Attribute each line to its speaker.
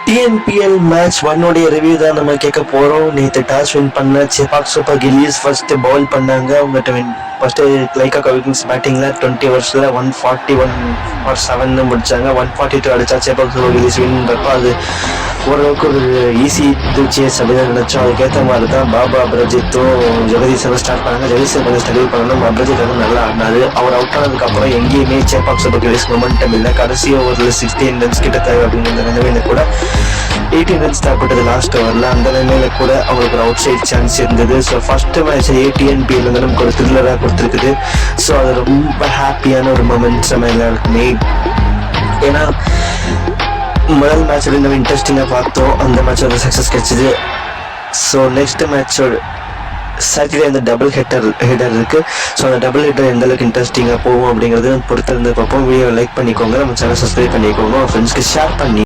Speaker 1: TNPL match ஒன்னுடைய review தான் நம்ம கேட்க போறோம். நேற்று டாஸ் வின் பண்ண Chepauk super gillies first Pavul பண்ணாங்க. அவங்க ஃபர்ஸ்ட் லைக்கா கவிங்ஸ் பேட்டிங்ல 20 ஓவர்ஸ்ல 141 முடிச்சாங்க. 142 அடிச்சா செபாக் சூப்பர் கில்லிஸ் வின் பண்றப்ப அது ஓரளவுக்கு ஒரு ஈஸி டு சேஸ் அப்படின்னு நினைச்சோம். அதுக்கேற்ற மாதிரி தான் பாபா அப்ரஜித்தும் ஜெகதீசனும் ஸ்டார்ட் பண்ணாங்க. ஜெகதீசன் கொஞ்சம் ஸ்ட்ரகிள் பண்ணணும். அப்ரஜித் வந்து நல்லா ஆடினாரு. அவர் அவுட் ஆனதுக்கு அப்புறம் எங்கேயுமே செபாக் சூப்பர் கில்லிஸ் மொமெண்டம் இல்லை. கடைசி ஓவரில் 16 ரன்ஸ் கிட்ட தேவை அப்படிங்கிற நிலைமையில கூட 18 ரன்ஸ் தேவைப்பட்டது லாஸ்ட் ஓவரில். அந்த நிலைமையில கூட அவங்களுக்கு ஒரு அவுட் சைட் சான்ஸ் இருந்தது. ஸோ ஃபர்ஸ்ட் மேட்ச் டிஎன்பிஎல் வந்து நமக்கு ஒரு த்ரில்லராக கொடுத்துருக்குது. ஸோ அது ரொம்ப ஹாப்பியான ஒரு மொமெண்ட்ஸ் நம்ம எல்லாருக்குமே. ஏன்னா முதல் மேட்ச் நம்ம இன்ட்ரெஸ்டிங்காக பார்த்தோம். அந்த மேட்ச் ஒரு சக்ஸஸ் கிடைச்சிது. ஸோ நெக்ஸ்ட் மேட்சோட சாட்டர்டே அந்த டபுள் ஹெட்டர் இருக்கு. ஸோ அந்த டபுள் ஹெட்டர் எந்த அளவுக்கு இன்ட்ரெஸ்டிங்காக போகும் அப்படிங்கிறது பொறுத்திருந்து பார்ப்போம். வீடியோ லைக் பண்ணிக்கோங்க, நம்ம சேனல் சப்ஸ்கிரைப் பண்ணிக்கோங்க, ஃப்ரெண்ட்ஸ்க்கு ஷேர் பண்ணி